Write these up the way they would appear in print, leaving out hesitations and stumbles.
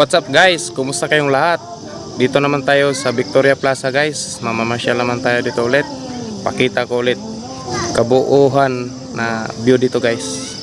What's up guys? Kumusta kayong lahat? Dito naman tayo sa Victoria Plaza guys. Mamamasyal naman tayo dito ulit. Pakita ko ulit kabuuhan na view dito guys.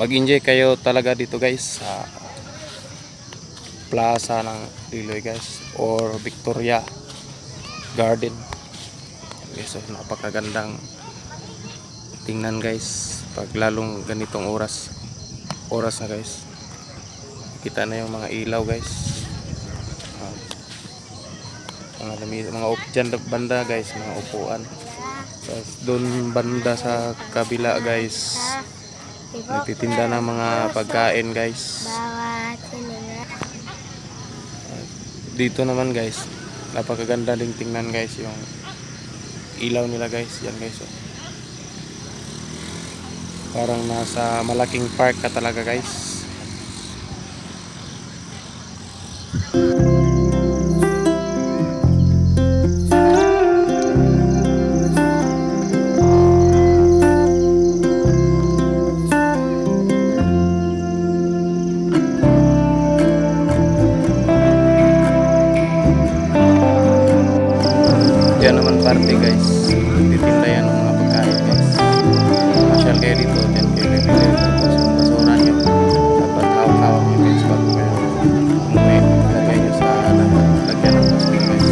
mag-enjoy kayo talaga dito guys sa plaza ng Iloy guys or Victoria Garden. Okay, so napakagandang tingnan guys pag lalong ganitong oras na guys. Kita na yung mga ilaw guys. Mga dyan banda guys, mga upuan. Tapos doon banda sa kabila guys, nagtitinda ng mga pagkain guys. Dito naman guys, napakaganda ding tingnan guys yung ilaw nila guys. Yan guys, oh. Parang nasa malaking park ka talaga guys. Yan naman parte guys, titinda yan ng mga pagkain guys. Masyal kayo dito, dyan kayo bibili. Tapos yung basura nyo, dapat hawak-hawak nyo guys bago kayo umuwi. Lagay nyo sa lagyan ng basura guys.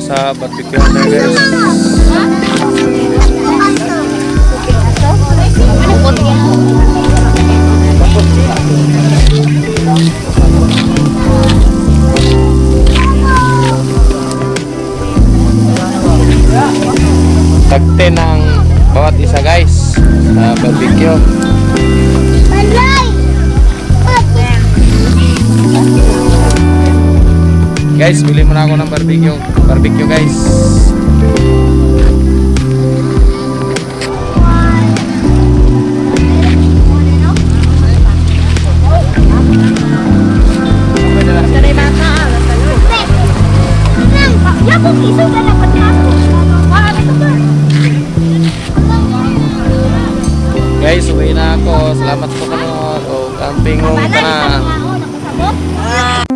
Sa barbecue na guys. Tagte ng bawat isa guys sa barbecue. Guys, bili muna ako ng barbecue. Barbecue guys. na ako. Salamat po kanood. O, camping mong tanan. Nakasabot?